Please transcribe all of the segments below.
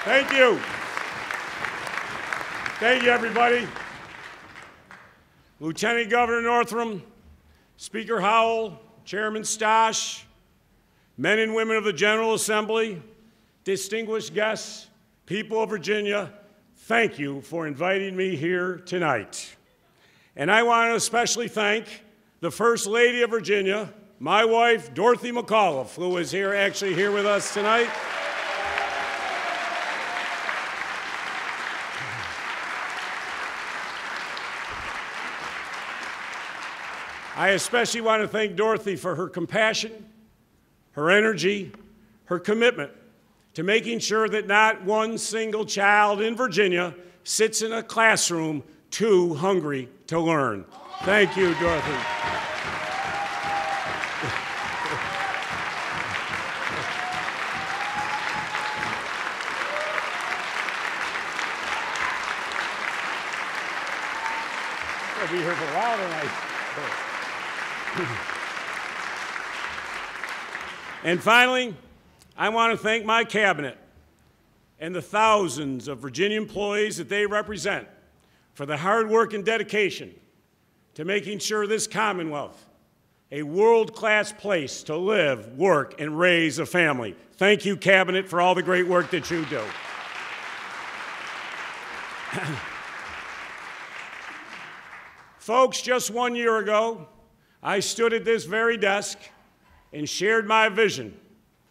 Thank you. Thank you, everybody. Lieutenant Governor Northam, Speaker Howell, Chairman Stosh, men and women of the General Assembly, distinguished guests, people of Virginia, thank you for inviting me here tonight. And I want to especially thank the First Lady of Virginia, my wife, Dorothy McAuliffe, who is actually here with us tonight. I especially want to thank Dorothy for her compassion, her energy, her commitment to making sure that not one single child in Virginia sits in a classroom too hungry to learn. Thank you, Dorothy. I'll be here for a while tonight. And finally, I want to thank my cabinet and the thousands of Virginia employees that they represent for the hard work and dedication to making sure this Commonwealth a world-class place to live, work, and raise a family. Thank you, Cabinet, for all the great work that you do. Folks, just 1 year ago, I stood at this very desk and shared my vision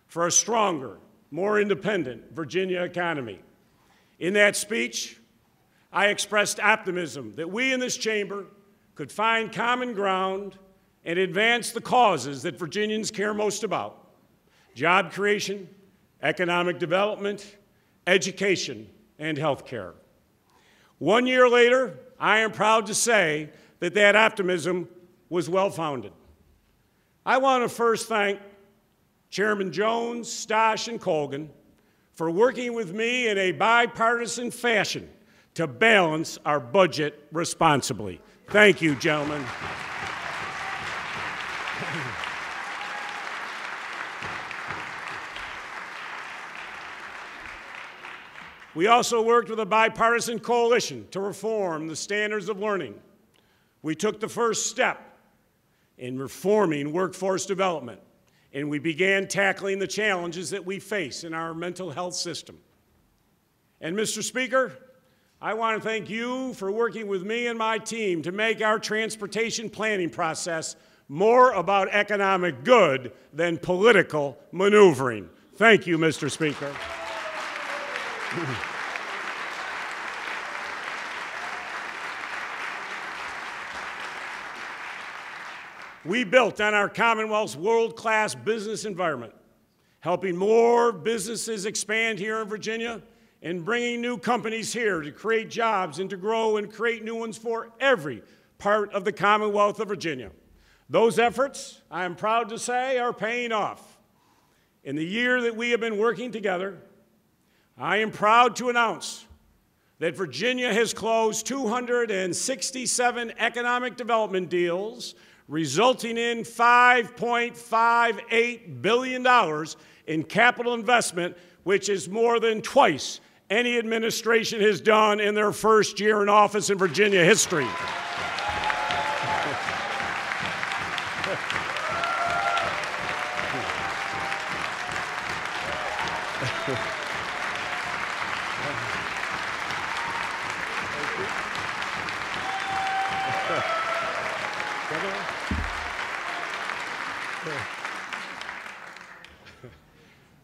for a stronger, more independent Virginia economy. In that speech, I expressed optimism that we in this chamber could find common ground and advance the causes that Virginians care most about: job creation, economic development, education, and health care. 1 year later, I am proud to say that that optimism was well-founded. I want to first thank Chairman Jones, Stosh, and Colgan for working with me in a bipartisan fashion to balance our budget responsibly. Thank you, gentlemen. We also worked with a bipartisan coalition to reform the standards of learning. We took the first step in reforming workforce development, and we began tackling the challenges that we face in our mental health system. And Mr. Speaker, I want to thank you for working with me and my team to make our transportation planning process more about economic good than political maneuvering. Thank you, Mr. Speaker. We built on our Commonwealth's world-class business environment, helping more businesses expand here in Virginia and bringing new companies here to create jobs and to grow and create new ones for every part of the Commonwealth of Virginia. Those efforts, I am proud to say, are paying off. In the year that we have been working together, I am proud to announce that Virginia has closed 267 economic development deals, resulting in $5.58 billion in capital investment, which is more than twice any administration has done in their first year in office in Virginia history.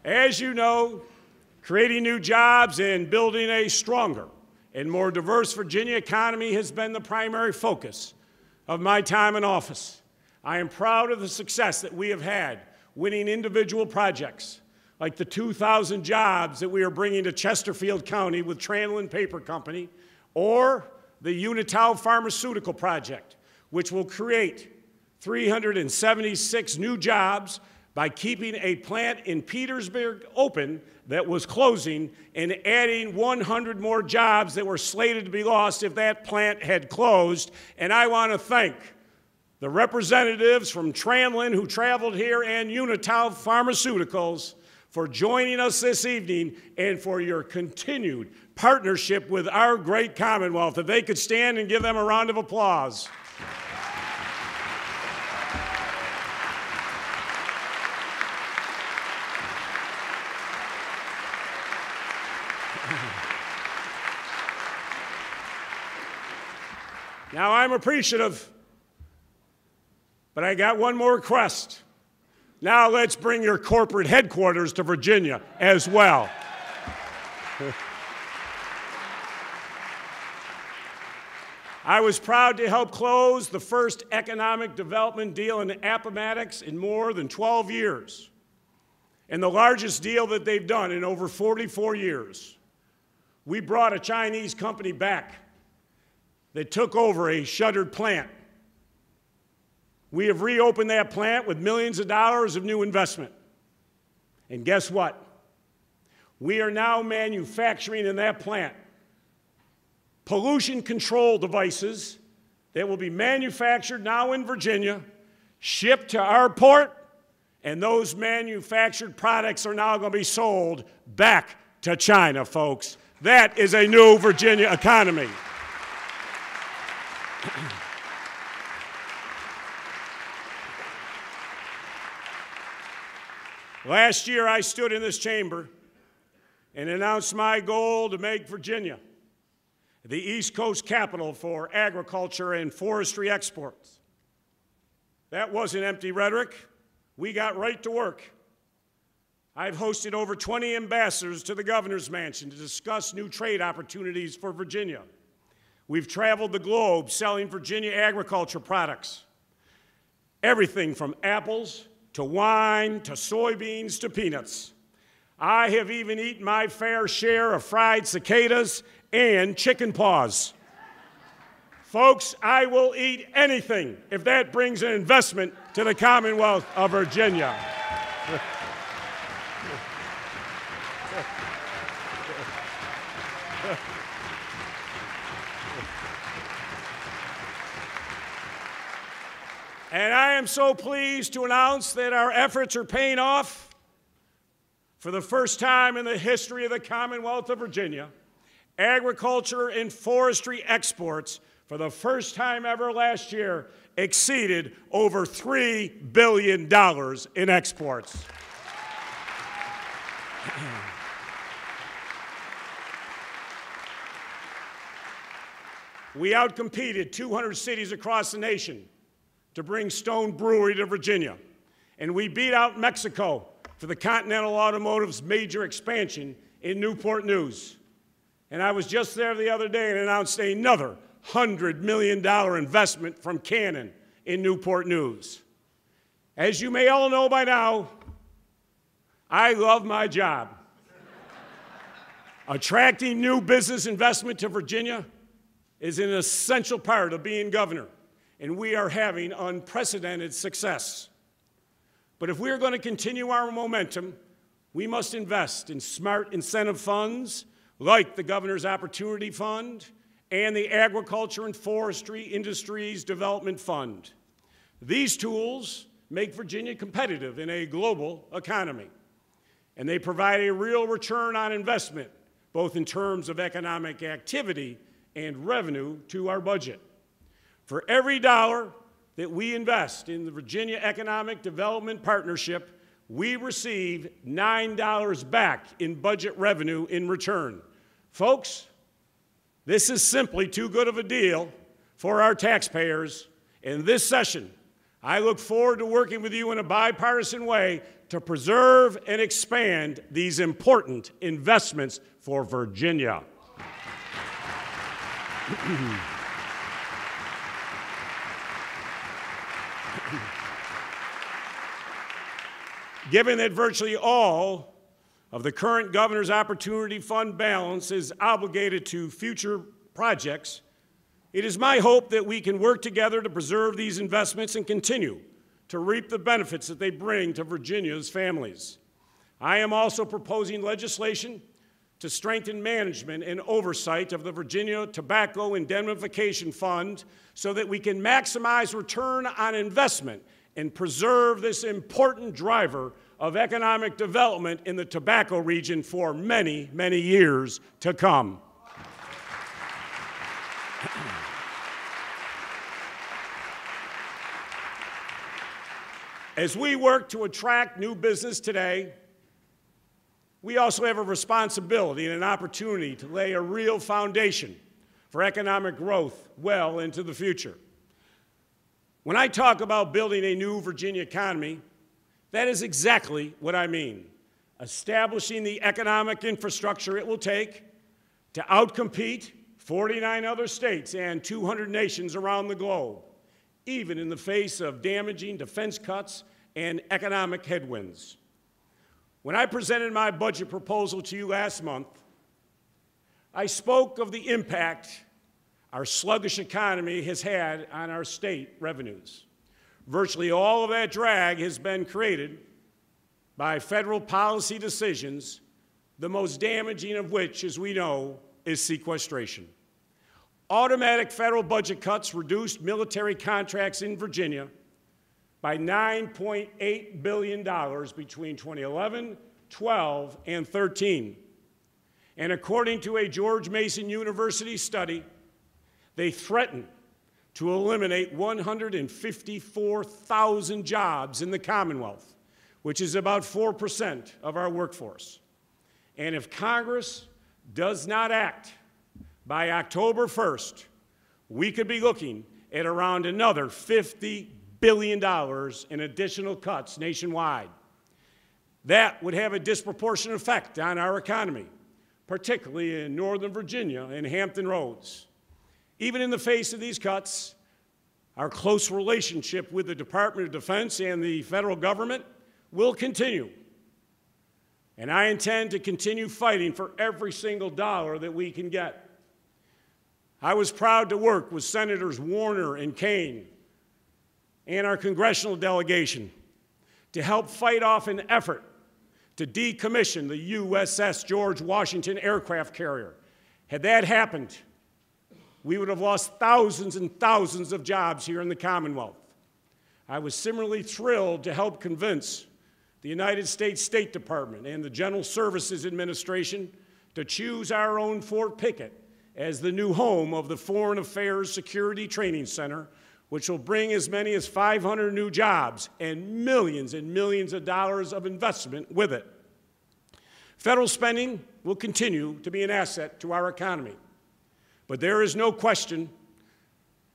As you know, creating new jobs and building a stronger and more diverse Virginia economy has been the primary focus of my time in office. I am proud of the success that we have had winning individual projects like the 2,000 jobs that we are bringing to Chesterfield County with Tranlin Paper Company, or the Unitow Pharmaceutical Project, which will create 376 new jobs by keeping a plant in Petersburg open that was closing and adding 100 more jobs that were slated to be lost if that plant had closed. And I want to thank the representatives from Tranlin who traveled here and Unitow Pharmaceuticals for joining us this evening and for your continued partnership with our great Commonwealth. If they could stand and give them a round of applause. Now, I'm appreciative, but I got one more request. Now let's bring your corporate headquarters to Virginia as well. I was proud to help close the first economic development deal in the Appomattox in more than 12 years, and the largest deal that they've done in over 44 years. We brought a Chinese company back that took over a shuttered plant. We have reopened that plant with millions of dollars of new investment. And guess what? We are now manufacturing in that plant pollution control devices that will be manufactured now in Virginia, shipped to our port, and those manufactured products are now going to be sold back to China, folks. That is a new Virginia economy. Last year, I stood in this chamber and announced my goal to make Virginia the East Coast capital for agriculture and forestry exports. That wasn't empty rhetoric. We got right to work. I've hosted over 20 ambassadors to the governor's mansion to discuss new trade opportunities for Virginia. We've traveled the globe selling Virginia agriculture products, everything from apples to wine to soybeans to peanuts. I have even eaten my fair share of fried cicadas and chicken paws. Folks, I will eat anything if that brings an investment to the Commonwealth of Virginia. And I am so pleased to announce that our efforts are paying off. For the first time in the history of the Commonwealth of Virginia, agriculture and forestry exports, for the first time ever last year, exceeded over $3 billion in exports. We outcompeted 200 cities across the nation to bring Stone Brewery to Virginia, and we beat out Mexico for the Continental Automotive's major expansion in Newport News. And I was just there the other day and announced another $100 million investment from Canon in Newport News. As you may all know by now, I love my job. Attracting new business investment to Virginia is an essential part of being governor, and we are having unprecedented success. But if we are going to continue our momentum, we must invest in smart incentive funds like the Governor's Opportunity Fund and the Agriculture and Forestry Industries Development Fund. These tools make Virginia competitive in a global economy, and they provide a real return on investment, both in terms of economic activity and revenue to our budget. For every dollar that we invest in the Virginia Economic Development Partnership, we receive $9 back in budget revenue in return. Folks, this is simply too good of a deal for our taxpayers. In this session, I look forward to working with you in a bipartisan way to preserve and expand these important investments for Virginia. Given that virtually all of the current Governor's Opportunity Fund balance is obligated to future projects, it is my hope that we can work together to preserve these investments and continue to reap the benefits that they bring to Virginia's families. I am also proposing legislation to strengthen management and oversight of the Virginia Tobacco Indemnification Fund so that we can maximize return on investment and preserve this important driver of economic development in the tobacco region for many, many years to come. As we work to attract new business today, we also have a responsibility and an opportunity to lay a real foundation for economic growth well into the future. When I talk about building a new Virginia economy, that is exactly what I mean. Establishing the economic infrastructure it will take to outcompete 49 other states and 200 nations around the globe, even in the face of damaging defense cuts and economic headwinds. When I presented my budget proposal to you last month, I spoke of the impact our sluggish economy has had on our state revenues. Virtually all of that drag has been created by federal policy decisions, the most damaging of which, as we know, is sequestration. Automatic federal budget cuts reduced military contracts in Virginia by $9.8 billion between 2011, 12, and 13. And according to a George Mason University study, they threaten to eliminate 154,000 jobs in the Commonwealth, which is about 4% of our workforce. And if Congress does not act by October 1st, we could be looking at around another $50 billion in additional cuts nationwide. That would have a disproportionate effect on our economy, particularly in Northern Virginia and Hampton Roads. Even in the face of these cuts, our close relationship with the Department of Defense and the federal government will continue. And I intend to continue fighting for every single dollar that we can get. I was proud to work with Senators Warner and Kane and our congressional delegation to help fight off an effort to decommission the USS George Washington aircraft carrier. Had that happened, we would have lost thousands and thousands of jobs here in the Commonwealth. I was similarly thrilled to help convince the United States State Department and the General Services Administration to choose our own Fort Pickett as the new home of the Foreign Affairs Security Training Center, which will bring as many as 500 new jobs and millions of dollars of investment with it. Federal spending will continue to be an asset to our economy. But there is no question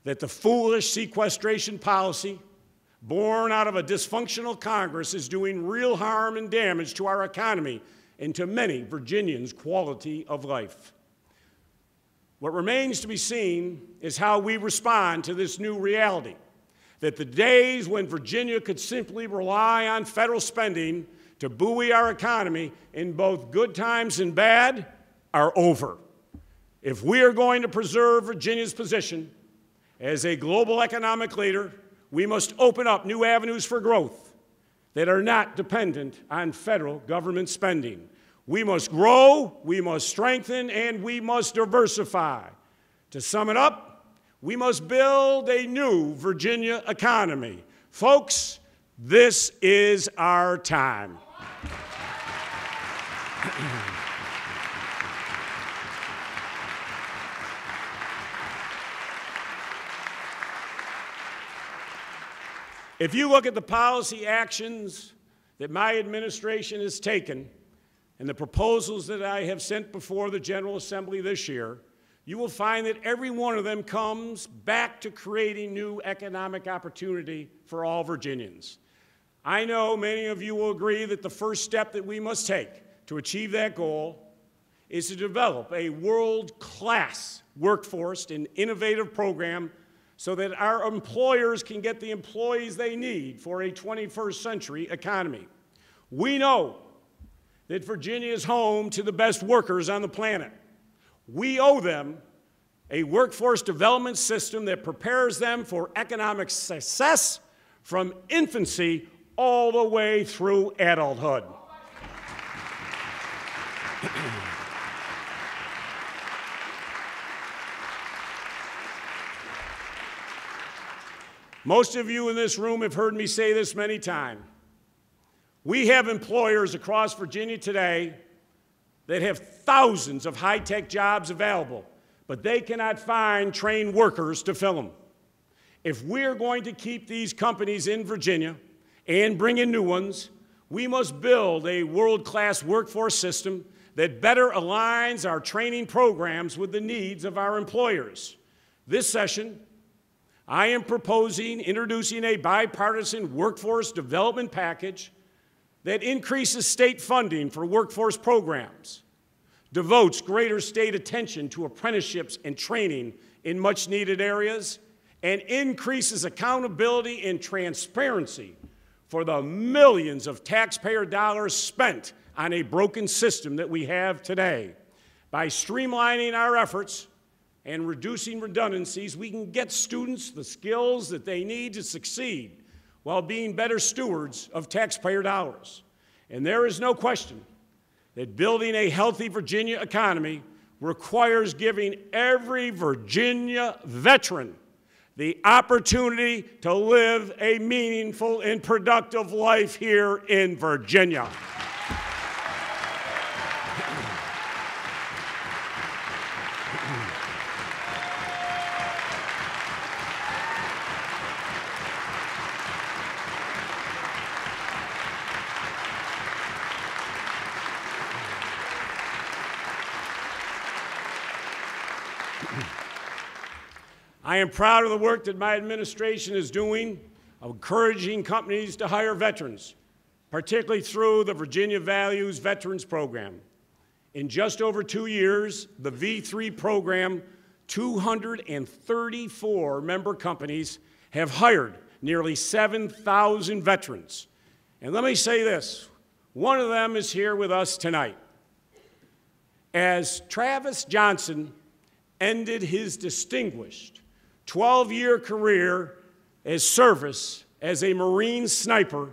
that the foolish sequestration policy born out of a dysfunctional Congress is doing real harm and damage to our economy and to many Virginians' quality of life. What remains to be seen is how we respond to this new reality, that the days when Virginia could simply rely on federal spending to buoy our economy in both good times and bad are over. If we are going to preserve Virginia's position as a global economic leader, we must open up new avenues for growth that are not dependent on federal government spending. We must grow, we must strengthen, and we must diversify. To sum it up, we must build a new Virginia economy. Folks, this is our time. If you look at the policy actions that my administration has taken and the proposals that I have sent before the General Assembly this year, you will find that every one of them comes back to creating new economic opportunity for all Virginians. I know many of you will agree that the first step that we must take to achieve that goal is to develop a world-class workforce and innovative program so that our employers can get the employees they need for a 21st century economy. We know that Virginia is home to the best workers on the planet. We owe them a workforce development system that prepares them for economic success from infancy all the way through adulthood. Most of you in this room have heard me say this many times. We have employers across Virginia today that have thousands of high-tech jobs available, but they cannot find trained workers to fill them. If we're going to keep these companies in Virginia and bring in new ones, we must build a world-class workforce system that better aligns our training programs with the needs of our employers. This session, I am introducing a bipartisan workforce development package that increases state funding for workforce programs, devotes greater state attention to apprenticeships and training in much-needed areas, and increases accountability and transparency for the millions of taxpayer dollars spent on a broken system that we have today. By streamlining our efforts and reducing redundancies, we can get students the skills that they need to succeed while being better stewards of taxpayer dollars. And there is no question that building a healthy Virginia economy requires giving every Virginia veteran the opportunity to live a meaningful and productive life here in Virginia. I am proud of the work that my administration is doing, encouraging companies to hire veterans, particularly through the Virginia Values Veterans Program. In just over 2 years, the V3 program, 234 member companies have hired nearly 7,000 veterans. And let me say this, one of them is here with us tonight. As Travis Johnson ended his distinguished 12-year career as service as a Marine sniper,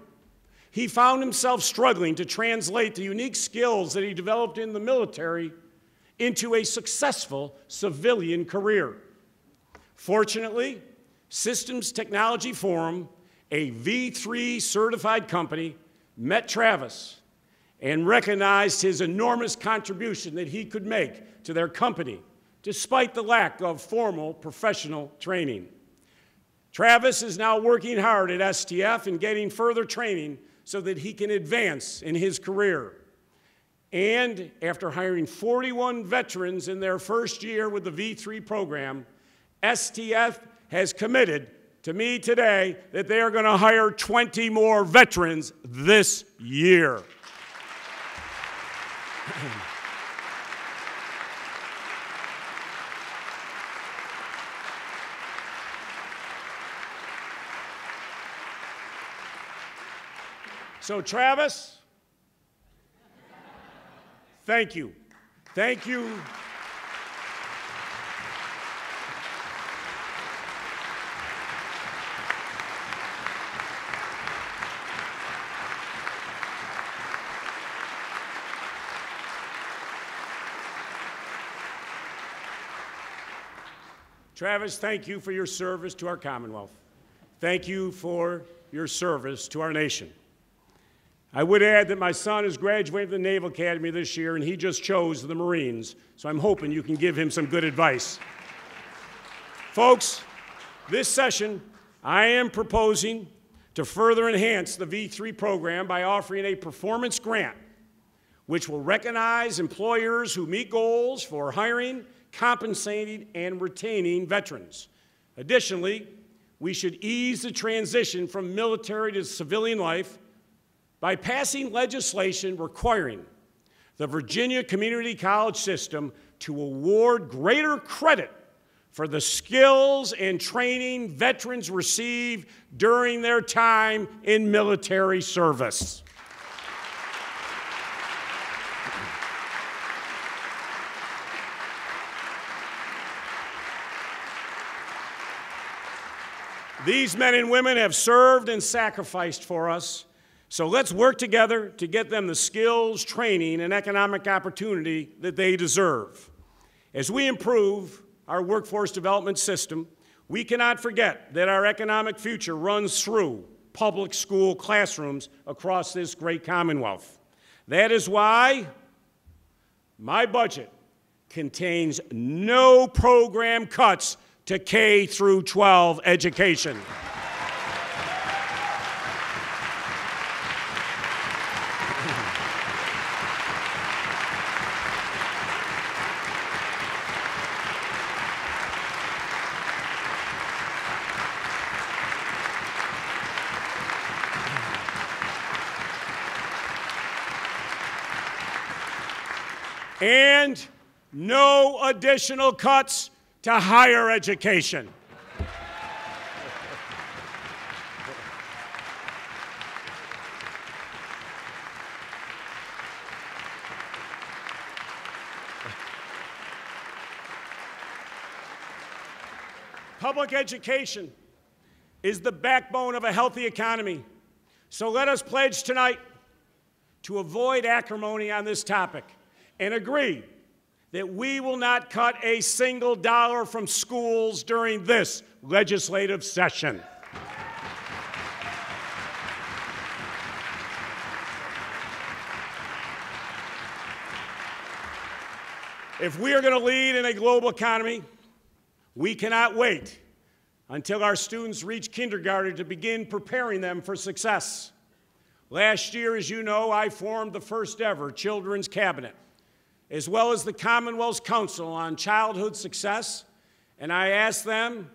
he found himself struggling to translate the unique skills that he developed in the military into a successful civilian career. Fortunately, Systems Technology Forum, a V3 certified company, met Travis and recognized his enormous contribution that he could make to their company, despite the lack of formal professional training. Travis is now working hard at STF and getting further training so that he can advance in his career. And after hiring 41 veterans in their first year with the V3 program, STF has committed to me today that they are going to hire 20 more veterans this year. So Travis, thank you. Thank you. Travis, thank you for your service to our Commonwealth. Thank you for your service to our nation. I would add that my son is graduating from the Naval Academy this year, and he just chose the Marines, so I'm hoping you can give him some good advice. Folks, this session, I am proposing to further enhance the V3 program by offering a performance grant, which will recognize employers who meet goals for hiring, compensating, and retaining veterans. Additionally, we should ease the transition from military to civilian life by passing legislation requiring the Virginia Community College system to award greater credit for the skills and training veterans receive during their time in military service. These men and women have served and sacrificed for us. So let's work together to get them the skills, training, and economic opportunity that they deserve. As we improve our workforce development system, we cannot forget that our economic future runs through public school classrooms across this great Commonwealth. That is why my budget contains no program cuts to K through 12 education. And no additional cuts to higher education. Public education is the backbone of a healthy economy. So let us pledge tonight to avoid acrimony on this topic and agree that we will not cut a single dollar from schools during this legislative session. If we are going to lead in a global economy, we cannot wait until our students reach kindergarten to begin preparing them for success. Last year, as you know, I formed the first ever Children's Cabinet, as well as the Commonwealth's Council on Childhood Success, and I asked them,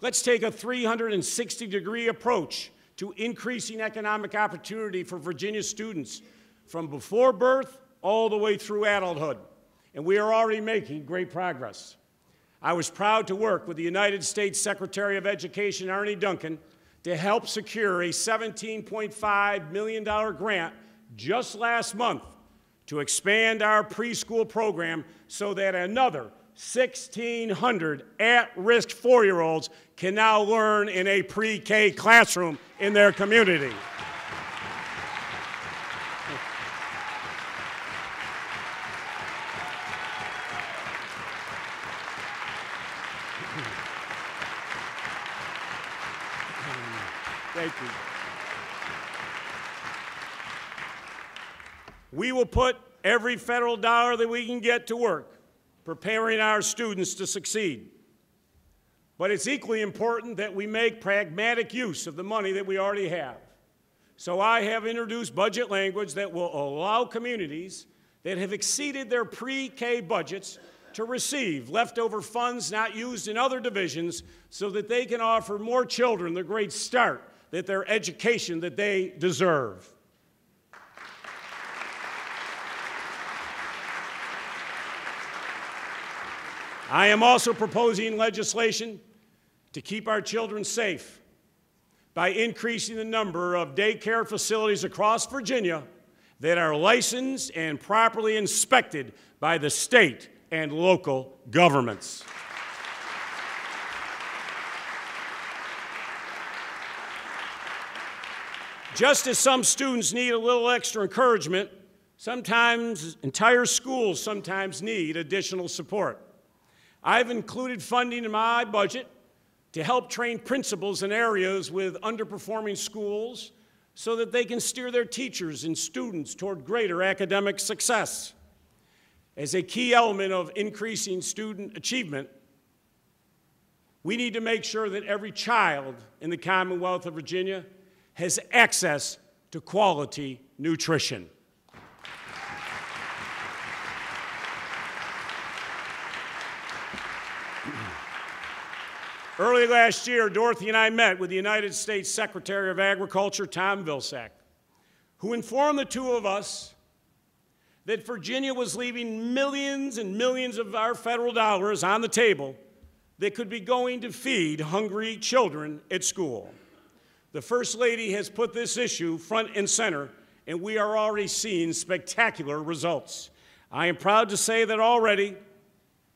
let's take a 360-degree approach to increasing economic opportunity for Virginia students from before birth all the way through adulthood. And we are already making great progress. I was proud to work with the United States Secretary of Education, Arne Duncan, to help secure a $17.5 million grant just last month to expand our preschool program so that another 1,600 at-risk 4-year-olds can now learn in a pre-K classroom in their community. Thank you. We will put every federal dollar that we can get to work preparing our students to succeed. But it's equally important that we make pragmatic use of the money that we already have. So I have introduced budget language that will allow communities that have exceeded their pre-K budgets to receive leftover funds not used in other divisions so that they can offer more children the great start that their education that they deserve. I am also proposing legislation to keep our children safe by increasing the number of daycare facilities across Virginia that are licensed and properly inspected by the state and local governments. Just as some students need a little extra encouragement, sometimes entire schools sometimes need additional support. I've included funding in my budget to help train principals in areas with underperforming schools so that they can steer their teachers and students toward greater academic success. As a key element of increasing student achievement, we need to make sure that every child in the Commonwealth of Virginia has access to quality nutrition. Early last year, Dorothy and I met with the United States Secretary of Agriculture, Tom Vilsack, who informed the two of us that Virginia was leaving millions and millions of our federal dollars on the table that could be going to feed hungry children at school. The First Lady has put this issue front and center, and we are already seeing spectacular results. I am proud to say that already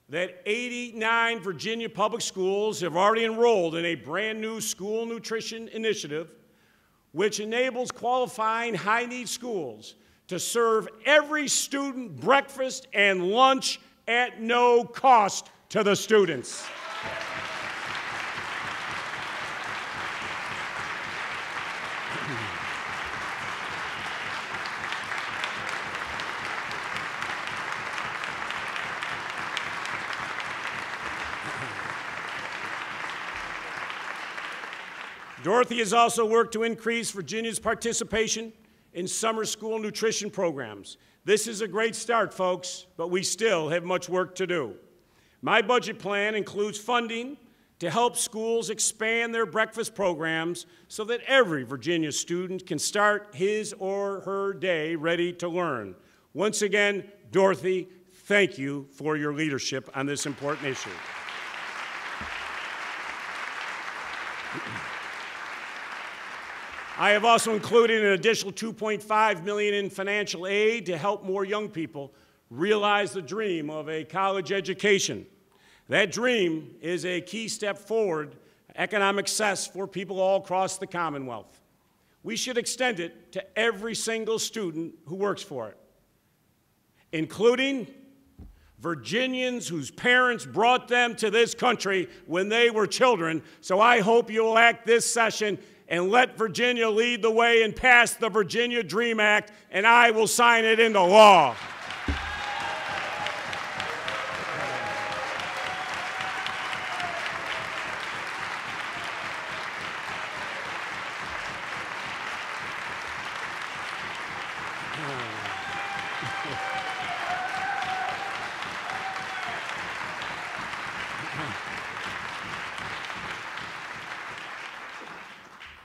that 89 Virginia public schools have already enrolled in a brand new school nutrition initiative, which enables qualifying high-need schools to serve every student breakfast and lunch at no cost to the students. Dorothy has also worked to increase Virginia's participation in summer school nutrition programs. This is a great start, folks, but we still have much work to do. My budget plan includes funding to help schools expand their breakfast programs so that every Virginia student can start his or her day ready to learn. Once again, Dorothy, thank you for your leadership on this important issue. I have also included an additional $2.5 million in financial aid to help more young people realize the dream of a college education. That dream is a key step forward, economic success for people all across the Commonwealth. We should extend it to every single student who works for it, including Virginians whose parents brought them to this country when they were children. So I hope you will act this session and let Virginia lead the way and pass the Virginia Dream Act, and I will sign it into law.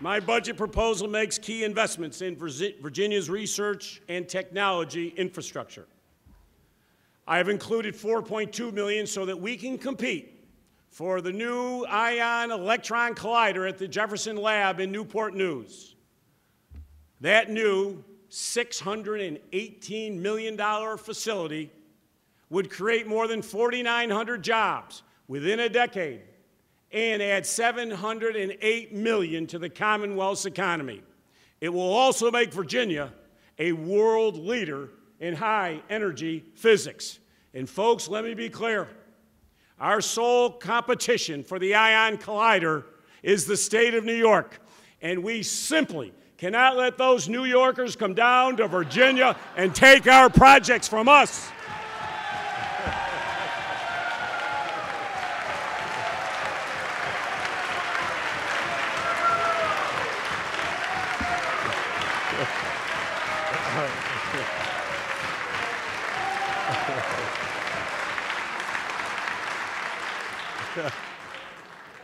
My budget proposal makes key investments in Virginia's research and technology infrastructure. I have included $4.2 million so that we can compete for the new ion electron collider at the Jefferson Lab in Newport News. That new $618 million facility would create more than 4,900 jobs within a decade and add $708 million to the Commonwealth's economy. It will also make Virginia a world leader in high-energy physics. And folks, let me be clear. Our sole competition for the ion collider is the state of New York, and we simply cannot let those New Yorkers come down to Virginia and take our projects from us.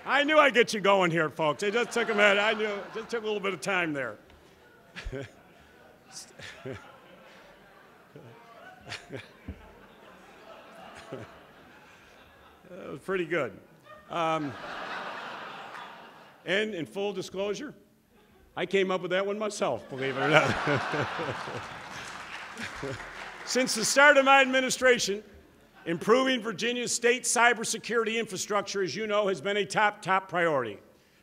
I knew I'd get you going here, folks. It just took a minute. I knew it just took a little bit of time there. That was pretty good. And in full disclosure, I came up with that one myself, believe it or not. Since the start of my administration, improving Virginia's state cybersecurity infrastructure, as you know, has been a top priority.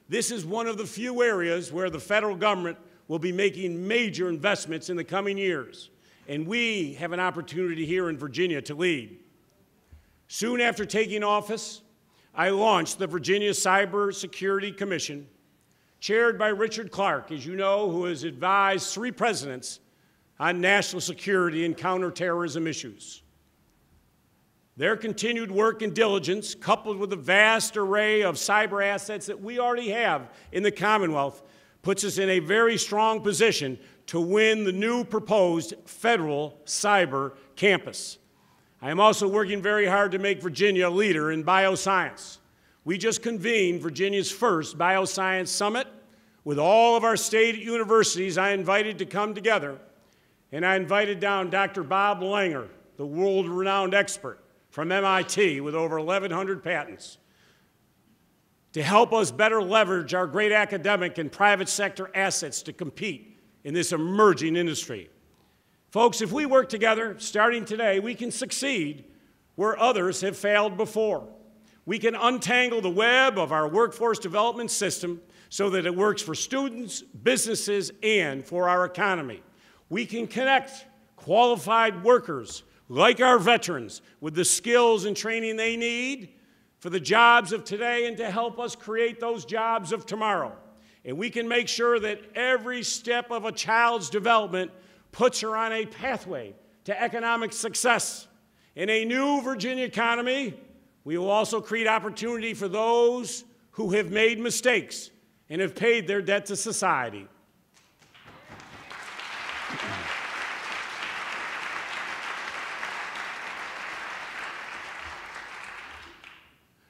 This is one of the few areas where the federal government will be making major investments in the coming years, and we have an opportunity here in Virginia to lead. Soon after taking office, I launched the Virginia Cybersecurity Commission, chaired by Richard Clark, as you know, who has advised 3 presidents on national security and counterterrorism issues. Their continued work and diligence, coupled with the vast array of cyber assets that we already have in the Commonwealth, puts us in a very strong position to win the new proposed federal cyber campus. I am also working very hard to make Virginia a leader in bioscience. We just convened Virginia's first bioscience summit with all of our state universities I invited to come together, and I invited down Dr. Bob Langer, the world-renowned expert from MIT with over 1,100 patents, to help us better leverage our great academic and private sector assets to compete in this emerging industry. Folks, if we work together, starting today, we can succeed where others have failed before. We can untangle the web of our workforce development system so that it works for students, businesses, and for our economy. We can connect qualified workers like our veterans with the skills and training they need for the jobs of today and to help us create those jobs of tomorrow. And we can make sure that every step of a child's development puts her on a pathway to economic success. In a new Virginia economy, we will also create opportunity for those who have made mistakes and have paid their debt to society.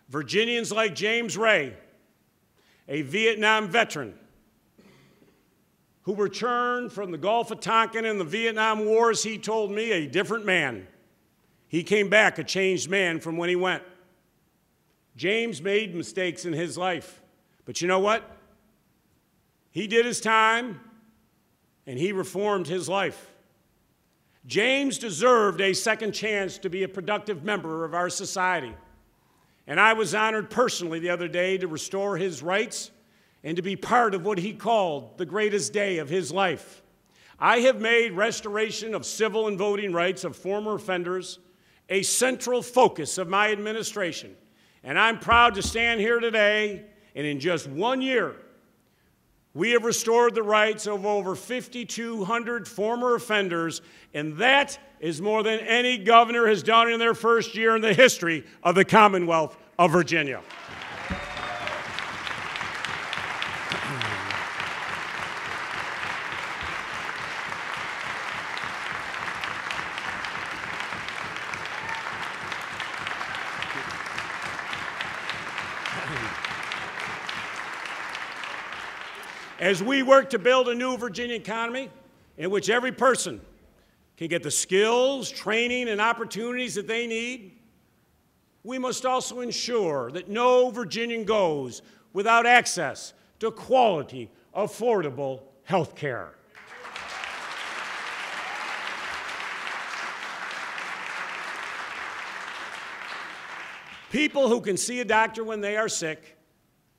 Virginians like James Ray, a Vietnam veteran who returned from the Gulf of Tonkin and the Vietnam Wars, he told me, a different man. He came back a changed man from when he went. James made mistakes in his life, but you know what? He did his time, and he reformed his life. James deserved a second chance to be a productive member of our society. And I was honored personally the other day to restore his rights and to be part of what he called the greatest day of his life. I have made restoration of civil and voting rights of former offenders a central focus of my administration. And I'm proud to stand here today, and in just 1 year, we have restored the rights of over 5,200 former offenders, and that is more than any governor has done in their first year in the history of the Commonwealth of Virginia. As we work to build a new Virginia economy in which every person can get the skills, training, and opportunities that they need, we must also ensure that no Virginian goes without access to quality, affordable health care. People who can see a doctor when they are sick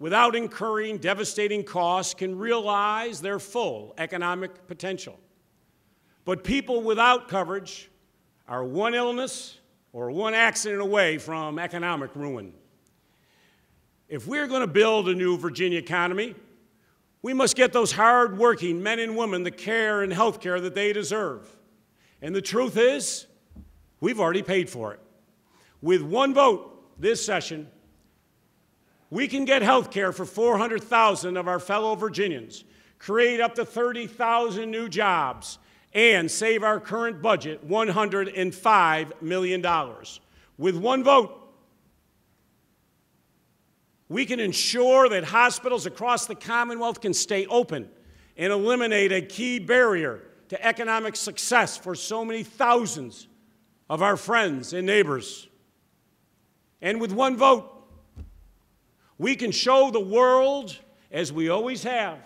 without incurring devastating costs can realize their full economic potential. But people without coverage are one illness or one accident away from economic ruin. If we're going to build a new Virginia economy, we must get those hard-working men and women the care and health care that they deserve. And the truth is, we've already paid for it. With one vote this session, we can get health care for 400,000 of our fellow Virginians, create up to 30,000 new jobs, and save our current budget $105 million. With one vote, we can ensure that hospitals across the Commonwealth can stay open and eliminate a key barrier to economic success for so many thousands of our friends and neighbors. And with one vote, we can show the world, as we always have,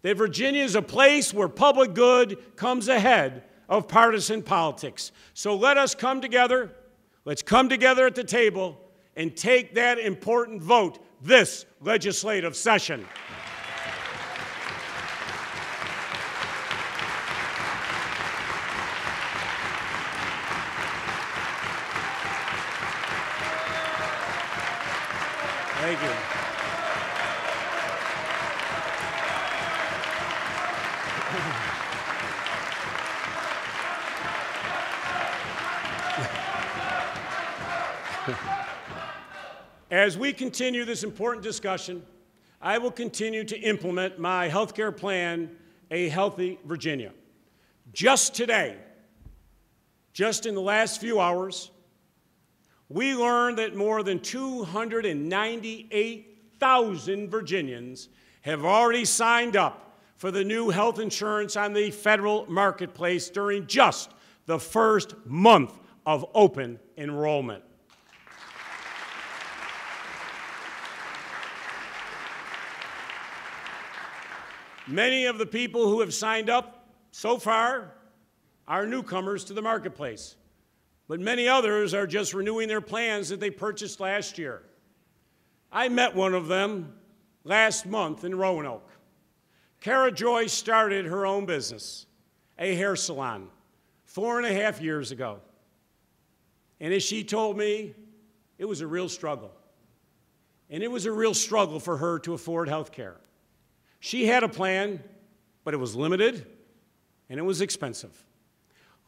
that Virginia is a place where public good comes ahead of partisan politics. So let us come together, let's come together at the table and take that important vote this legislative session. Thank you. As we continue this important discussion, I will continue to implement my health care plan, A Healthy Virginia. Just today, just in the last few hours, we learned that more than 298,000 Virginians have already signed up for the new health insurance on the federal marketplace during just the first month of open enrollment. Many of the people who have signed up so far are newcomers to the marketplace, but many others are just renewing their plans that they purchased last year. I met one of them last month in Roanoke. Cara Joy started her own business, a hair salon, 4.5 years ago. And as she told me, it was a real struggle. And it was a real struggle for her to afford health care. She had a plan, but it was limited and it was expensive.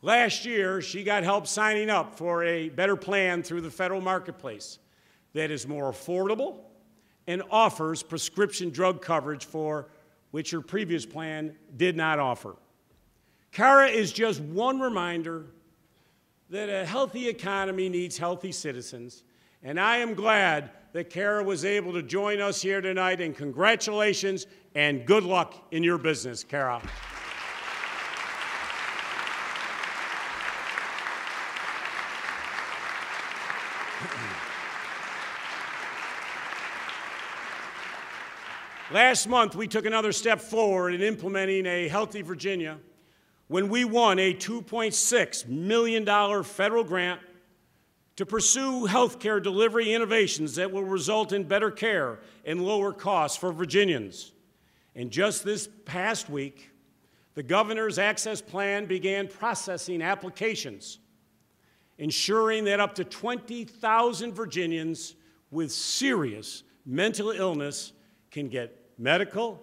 Last year, she got help signing up for a better plan through the federal marketplace that is more affordable and offers prescription drug coverage for which her previous plan did not offer. CARA is just one reminder that a healthy economy needs healthy citizens, and I am glad that CARA was able to join us here tonight, and congratulations and good luck in your business, CARA. Last month, we took another step forward in implementing a Healthy Virginia when we won a $2.6 million federal grant to pursue health care delivery innovations that will result in better care and lower costs for Virginians. And just this past week, the governor's access plan began processing applications, ensuring that up to 20,000 Virginians with serious mental illness can get medical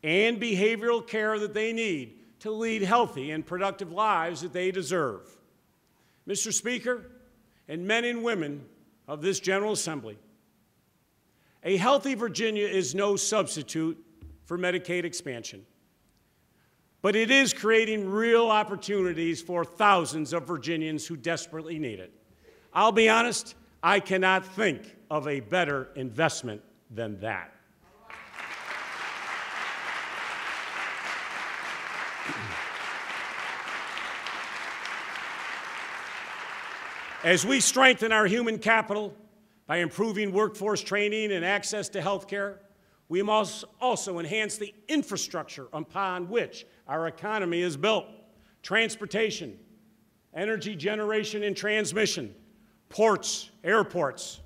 and behavioral care that they need to lead healthy and productive lives that they deserve. Mr. Speaker, and men and women of this General Assembly, a healthy Virginia is no substitute for Medicaid expansion, but it is creating real opportunities for thousands of Virginians who desperately need it. I'll be honest, I cannot think of a better investment than that. As we strengthen our human capital by improving workforce training and access to health care, we must also enhance the infrastructure upon which our economy is built: transportation, energy generation and transmission, ports, airports.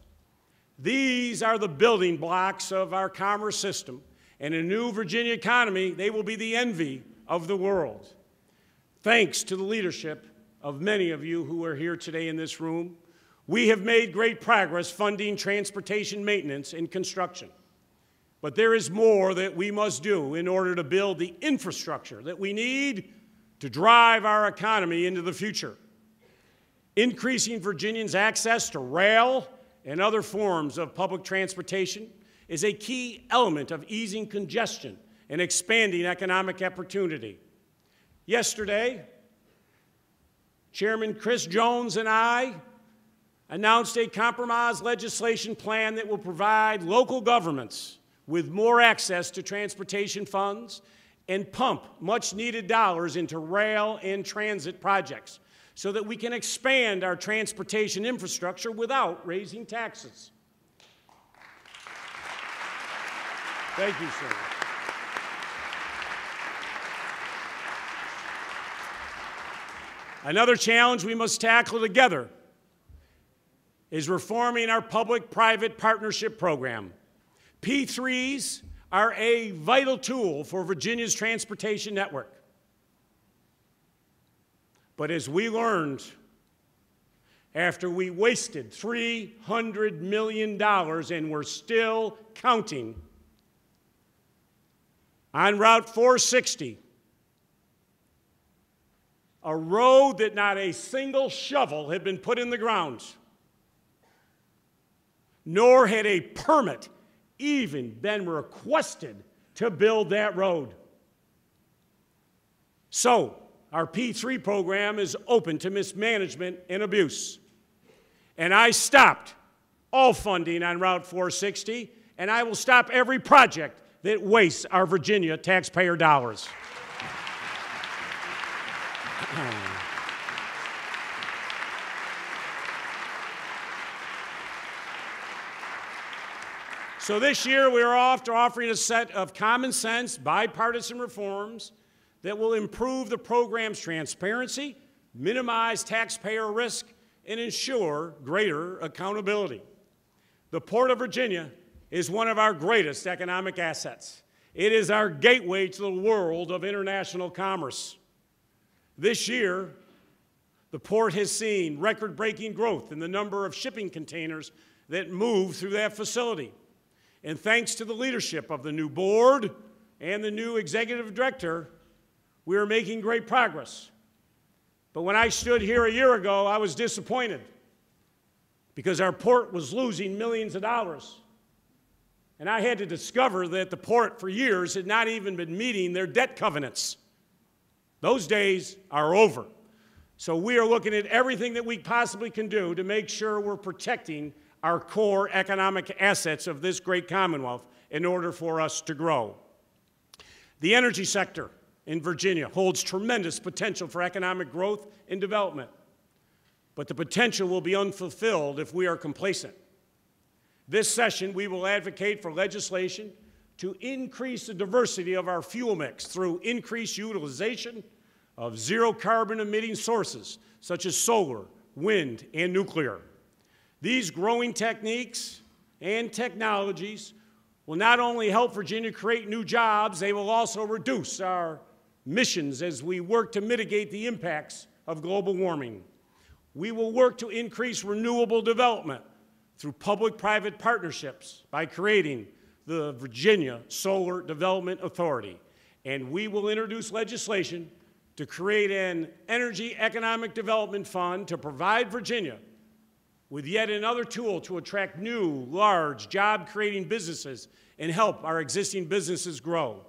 These are the building blocks of our commerce system, and a new Virginia economy, they will be the envy of the world. Thanks to the leadership of many of you who are here today in this room, we have made great progress funding transportation maintenance and construction. But there is more that we must do in order to build the infrastructure that we need to drive our economy into the future. Increasing Virginians' access to rail and other forms of public transportation is a key element of easing congestion and expanding economic opportunity. Yesterday, Chairman Chris Jones and I announced a compromise legislation plan that will provide local governments with more access to transportation funds and pump much-needed dollars into rail and transit projects so that we can expand our transportation infrastructure without raising taxes. Thank you, sir. Another challenge we must tackle together is reforming our public-private partnership program. P3s are a vital tool for Virginia's transportation network. But as we learned, after we wasted $300 million and we're still counting on Route 460, a road that not a single shovel had been put in the ground, nor had a permit even been requested to build that road. So, our P3 program is open to mismanagement and abuse. And I stopped all funding on Route 460, and I will stop every project that wastes our Virginia taxpayer dollars. So this year, we are offering a set of common sense, bipartisan reforms that will improve the program's transparency, minimize taxpayer risk, and ensure greater accountability. The Port of Virginia is one of our greatest economic assets. It is our gateway to the world of international commerce. This year, the port has seen record-breaking growth in the number of shipping containers that move through that facility. And thanks to the leadership of the new board and the new executive director, we are making great progress. But when I stood here a year ago, I was disappointed because our port was losing millions of dollars. And I had to discover that the port for years had not even been meeting their debt covenants. Those days are over. So we are looking at everything that we possibly can do to make sure we're protecting our core economic assets of this great Commonwealth in order for us to grow. The energy sector in Virginia holds tremendous potential for economic growth and development, but the potential will be unfulfilled if we are complacent. This session, we will advocate for legislation to increase the diversity of our fuel mix through increased utilization of zero-carbon emitting sources such as solar, wind, and nuclear. These growing techniques and technologies will not only help Virginia create new jobs, they will also reduce our emissions as we work to mitigate the impacts of global warming. We will work to increase renewable development through public-private partnerships by creating the Virginia Solar Development Authority. And we will introduce legislation to create an energy economic development fund to provide Virginia with yet another tool to attract new, large, job-creating businesses and help our existing businesses grow.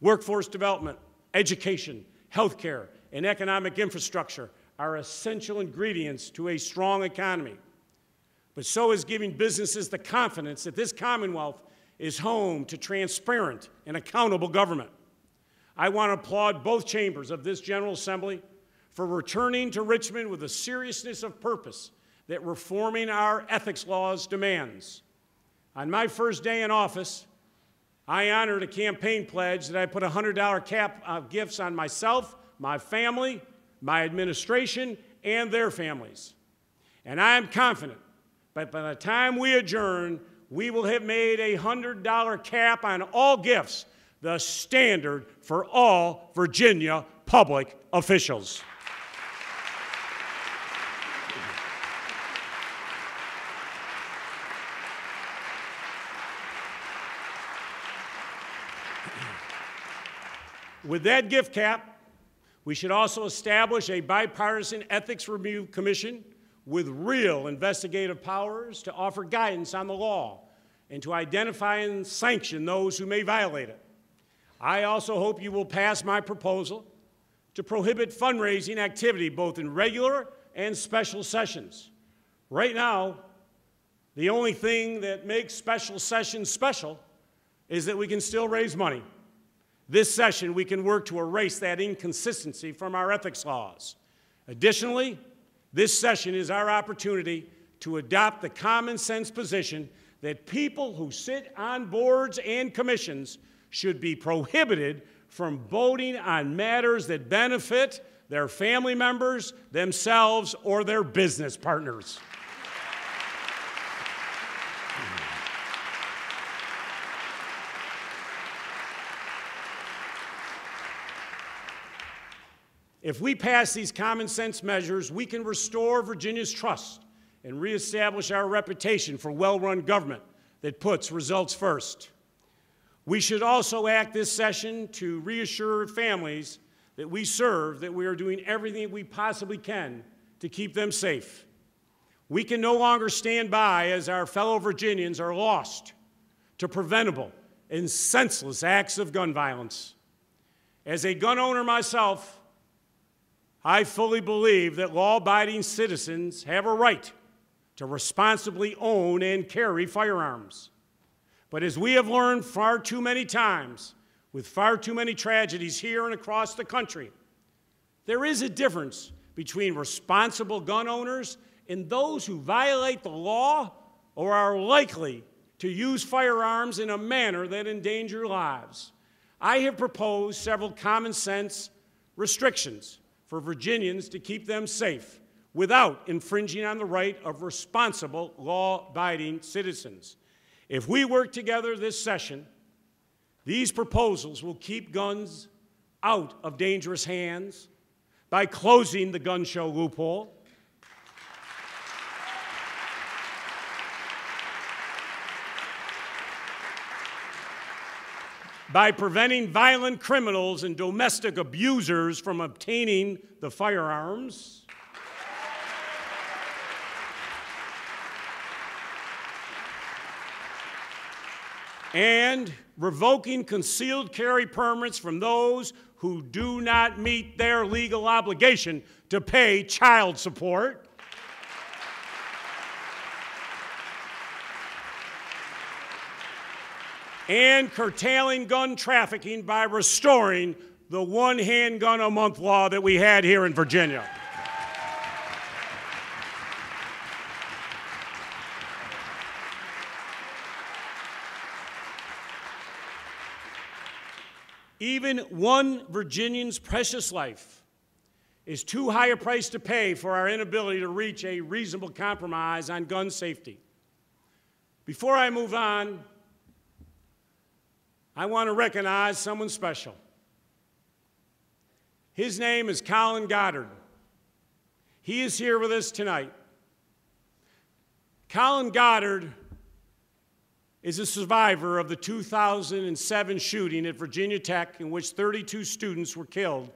Workforce development, education, healthcare, and economic infrastructure are essential ingredients to a strong economy. But so is giving businesses the confidence that this Commonwealth is home to transparent and accountable government. I want to applaud both chambers of this General Assembly for returning to Richmond with a seriousness of purpose that reforming our ethics laws demands. On my first day in office, I honored a campaign pledge that I put a $100 cap of gifts on myself, my family, my administration, and their families. And I am confident that by the time we adjourn, we will have made a $100 cap on all gifts, the standard for all Virginia public officials. With that gift cap, we should also establish a bipartisan ethics review commission with real investigative powers to offer guidance on the law and to identify and sanction those who may violate it. I also hope you will pass my proposal to prohibit fundraising activity both in regular and special sessions. Right now, the only thing that makes special sessions special is that we can still raise money. This session, we can work to erase that inconsistency from our ethics laws. Additionally, this session is our opportunity to adopt the common sense position that people who sit on boards and commissions should be prohibited from voting on matters that benefit their family members, themselves, or their business partners. If we pass these common sense measures, we can restore Virginia's trust and reestablish our reputation for well-run government that puts results first. We should also act this session to reassure families that we serve that we are doing everything we possibly can to keep them safe. We can no longer stand by as our fellow Virginians are lost to preventable and senseless acts of gun violence. As a gun owner myself, I fully believe that law-abiding citizens have a right to responsibly own and carry firearms. But as we have learned far too many times, with far too many tragedies here and across the country, there is a difference between responsible gun owners and those who violate the law or are likely to use firearms in a manner that endangers lives. I have proposed several common sense restrictions for Virginians to keep them safe without infringing on the right of responsible, law-abiding citizens. If we work together this session, these proposals will keep guns out of dangerous hands by closing the gun show loophole, by preventing violent criminals and domestic abusers from obtaining the firearms, and revoking concealed carry permits from those who do not meet their legal obligation to pay child support. And curtailing gun trafficking by restoring the one handgun a month law that we had here in Virginia. Even one Virginian's precious life is too high a price to pay for our inability to reach a reasonable compromise on gun safety. Before I move on, I want to recognize someone special. His name is Colin Goddard. He is here with us tonight. Colin Goddard is a survivor of the 2007 shooting at Virginia Tech in which 32 students were killed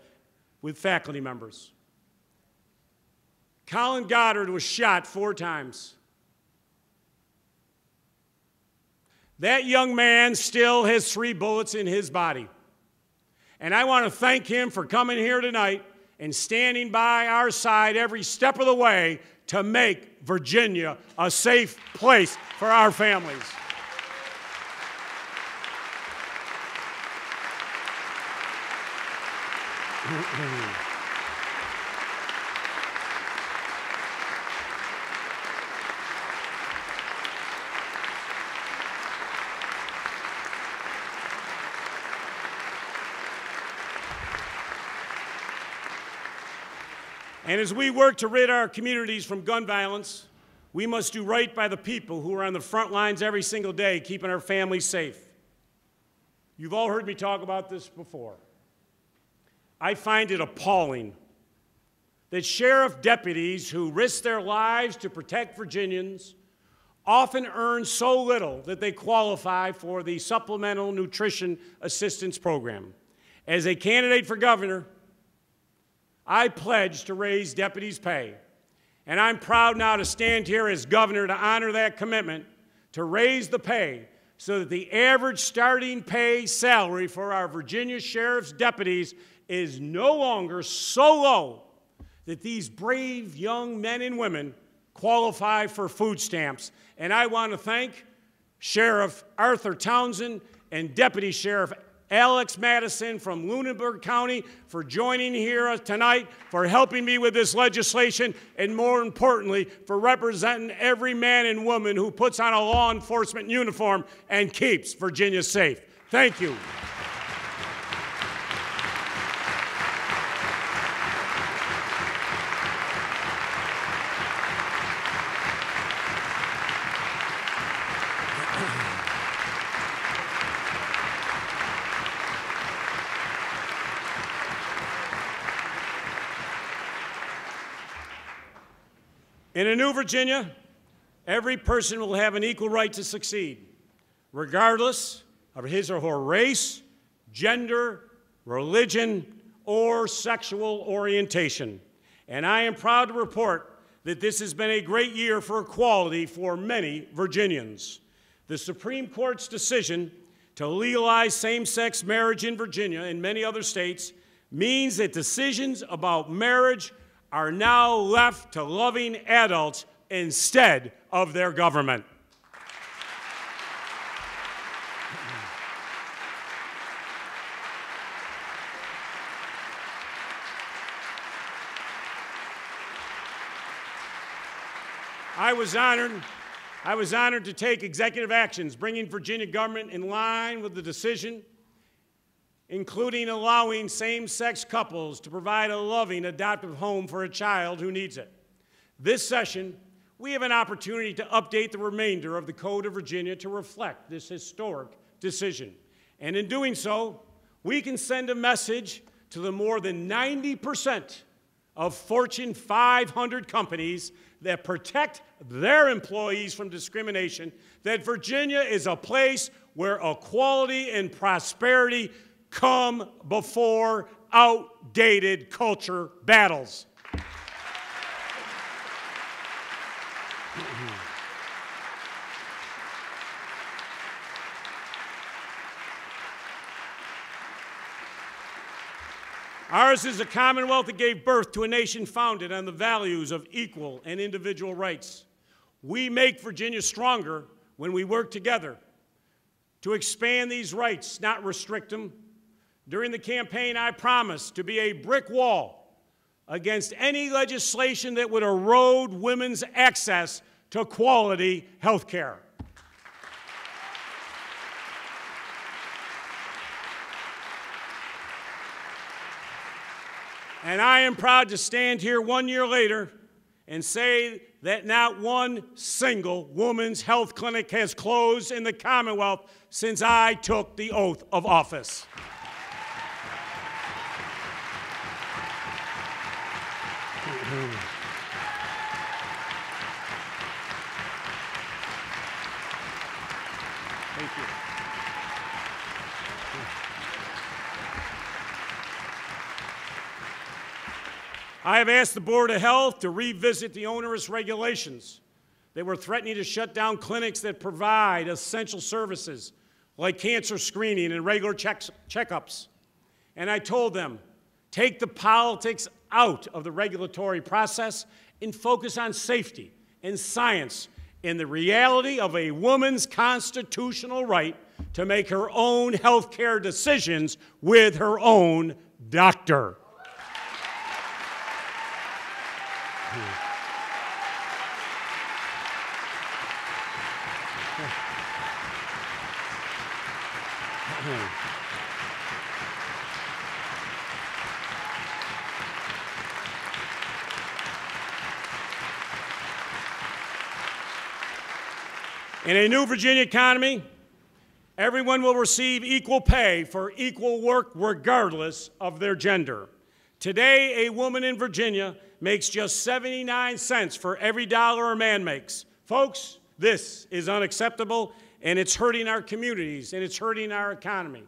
with faculty members. Colin Goddard was shot 4 times. That young man still has 3 bullets in his body. And I want to thank him for coming here tonight and standing by our side every step of the way to make Virginia a safe place for our families. And as we work to rid our communities from gun violence, we must do right by the people who are on the front lines every single day, keeping our families safe. You've all heard me talk about this before. I find it appalling that sheriff deputies who risk their lives to protect Virginians often earn so little that they qualify for the Supplemental Nutrition Assistance Program. As a candidate for governor, I pledge to raise deputies' pay, and I'm proud now to stand here as governor to honor that commitment to raise the pay so that the average starting pay salary for our Virginia sheriff's deputies is no longer so low that these brave young men and women qualify for food stamps. And I want to thank Sheriff Arthur Townsend and Deputy Sheriff Alex Madison from Lunenburg County for joining here tonight, for helping me with this legislation, and more importantly, for representing every man and woman who puts on a law enforcement uniform and keeps Virginia safe. Thank you. In a new Virginia, every person will have an equal right to succeed, regardless of his or her race, gender, religion, or sexual orientation. And I am proud to report that this has been a great year for equality for many Virginians. The Supreme Court's decision to legalize same-sex marriage in Virginia and many other states means that decisions about marriage are now left to loving adults instead of their government. I was honored to take executive actions bringing Virginia government in line with the decision, including allowing same-sex couples to provide a loving adoptive home for a child who needs it. This session, we have an opportunity to update the remainder of the Code of Virginia to reflect this historic decision. And in doing so, we can send a message to the more than 90% of Fortune 500 companies that protect their employees from discrimination that Virginia is a place where equality and prosperity come before outdated culture battles. Ours is a Commonwealth that gave birth to a nation founded on the values of equal and individual rights. We make Virginia stronger when we work together to expand these rights, not restrict them. During the campaign, I promised to be a brick wall against any legislation that would erode women's access to quality health care. And I am proud to stand here 1 year later and say that not one single woman's health clinic has closed in the Commonwealth since I took the oath of office. Thank you. I have asked the Board of Health to revisit the onerous regulations that were threatening to shut down clinics that provide essential services like cancer screening and regular checkups. And I told them, take the politics out of the regulatory process and focus on safety and science and the reality of a woman's constitutional right to make her own health care decisions with her own doctor. In a new Virginia economy, everyone will receive equal pay for equal work regardless of their gender. Today, a woman in Virginia makes just 79 cents for every dollar a man makes. Folks, this is unacceptable, and it's hurting our communities, and it's hurting our economy.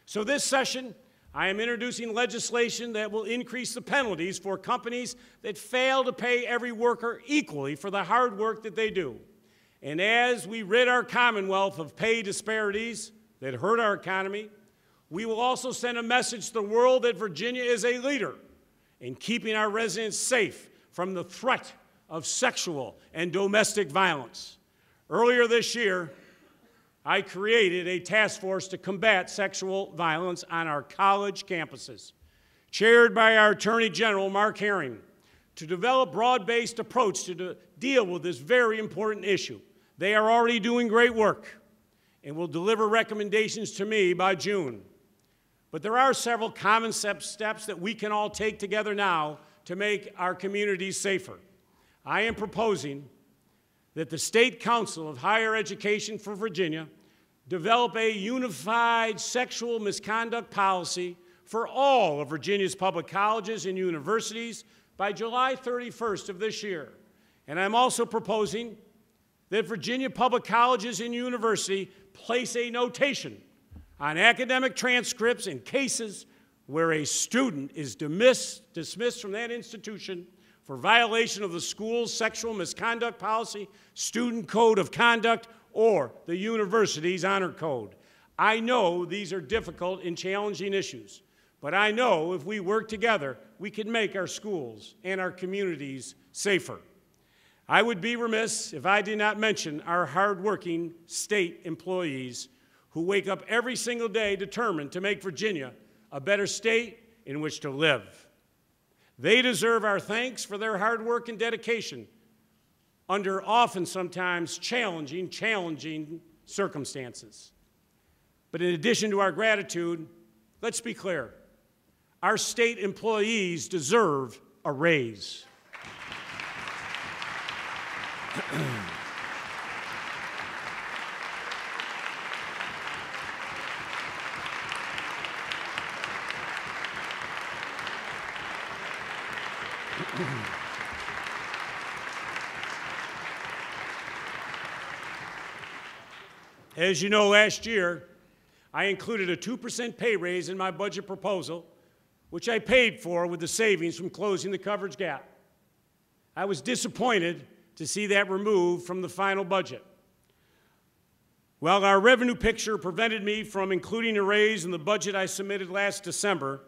So this session, I am introducing legislation that will increase the penalties for companies that fail to pay every worker equally for the hard work that they do. And as we rid our Commonwealth of pay disparities that hurt our economy, we will also send a message to the world that Virginia is a leader in keeping our residents safe from the threat of sexual and domestic violence. Earlier this year, I created a task force to combat sexual violence on our college campuses, chaired by our Attorney General, Mark Herring, to develop a broad-based approach to deal with this very important issue. They are already doing great work and will deliver recommendations to me by June. But there are several common steps that we can all take together now to make our communities safer. I am proposing that the State Council of Higher Education for Virginia develop a unified sexual misconduct policy for all of Virginia's public colleges and universities by July 31st of this year. And I'm also proposing that Virginia public colleges and universities place a notation on academic transcripts in cases where a student is dismissed from that institution for violation of the school's sexual misconduct policy, student code of conduct, or the university's honor code. I know these are difficult and challenging issues, but I know if we work together, we can make our schools and our communities safer. I would be remiss if I did not mention our hardworking state employees who wake up every single day determined to make Virginia a better state in which to live. They deserve our thanks for their hard work and dedication under often sometimes challenging circumstances. But in addition to our gratitude, let's be clear, our state employees deserve a raise. As you know, last year, I included a 2% pay raise in my budget proposal, which I paid for with the savings from closing the coverage gap. I was disappointed to see that removed from the final budget. While our revenue picture prevented me from including a raise in the budget I submitted last December,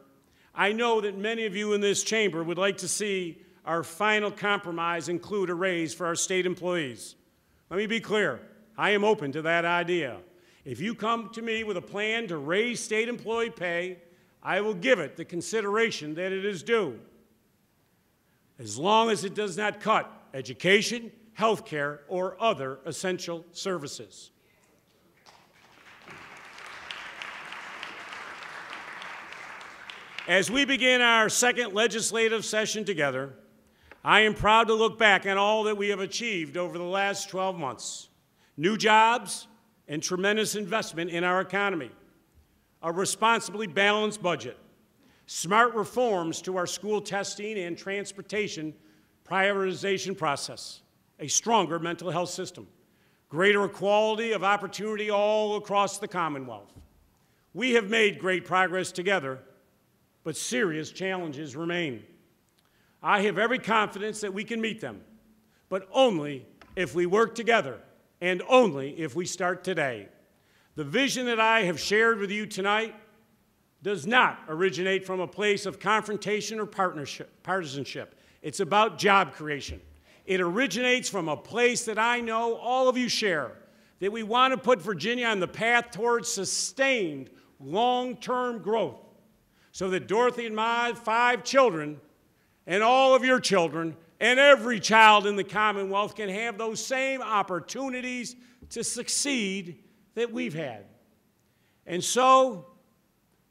I know that many of you in this chamber would like to see our final compromise include a raise for our state employees. Let me be clear, I am open to that idea. If you come to me with a plan to raise state employee pay, I will give it the consideration that it is due, as long as it does not cut education, health care, or other essential services. As we begin our second legislative session together, I am proud to look back on all that we have achieved over the last 12 months. New jobs and tremendous investment in our economy, a responsibly balanced budget, smart reforms to our school testing and transportation prioritization process, a stronger mental health system, greater equality of opportunity all across the Commonwealth. We have made great progress together, but serious challenges remain. I have every confidence that we can meet them, but only if we work together and only if we start today. The vision that I have shared with you tonight does not originate from a place of confrontation or partisanship. It's about job creation. It originates from a place that I know all of you share, that we want to put Virginia on the path towards sustained long-term growth so that Dorothy and my 5 children and all of your children and every child in the Commonwealth can have those same opportunities to succeed that we've had. And so,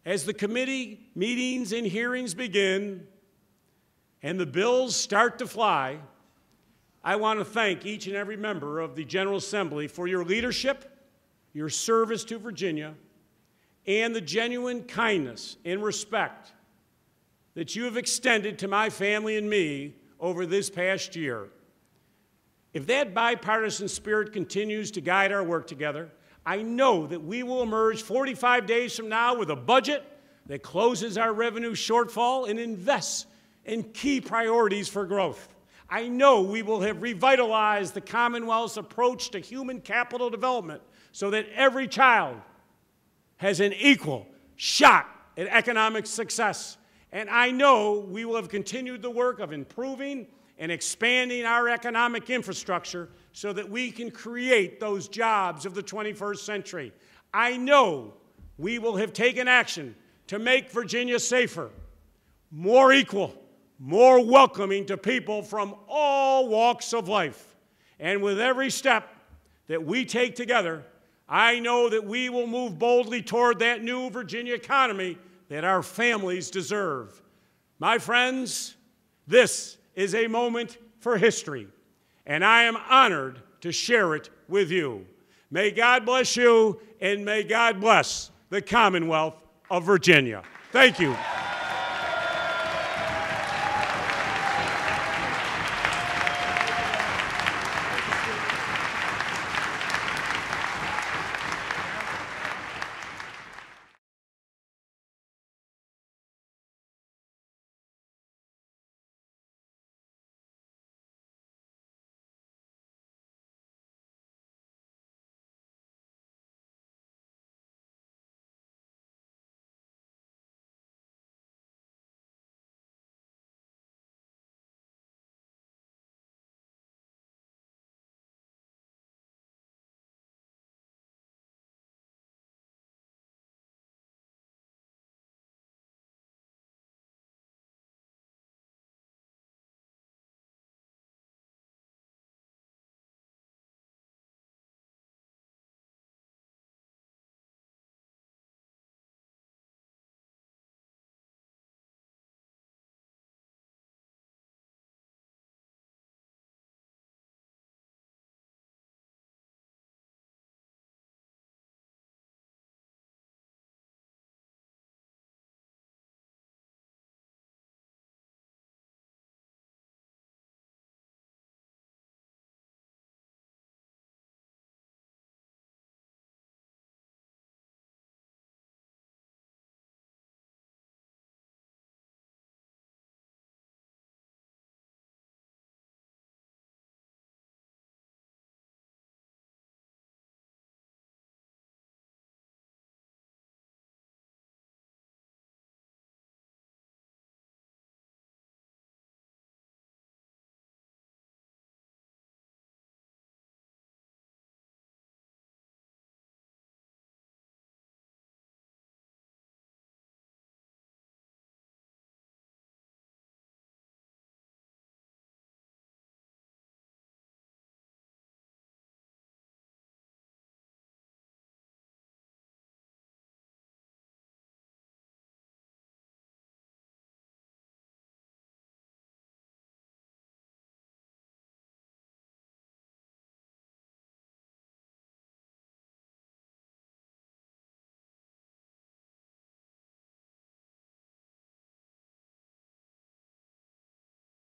as the committee meetings and hearings begin and the bills start to fly, I want to thank each and every member of the General Assembly for your leadership, your service to Virginia, and the genuine kindness and respect that you have extended to my family and me over this past year. If that bipartisan spirit continues to guide our work together, I know that we will emerge 45 days from now with a budget that closes our revenue shortfall and invests in key priorities for growth. I know we will have revitalized the Commonwealth's approach to human capital development so that every child has an equal shot at economic success. And I know we will have continued the work of improving and expanding our economic infrastructure so that we can create those jobs of the 21st century. I know we will have taken action to make Virginia safer, more equal, more welcoming to people from all walks of life. And with every step that we take together, I know that we will move boldly toward that new Virginia economy that our families deserve. My friends, this is a moment for history, and I am honored to share it with you. May God bless you, and may God bless the Commonwealth of Virginia. Thank you.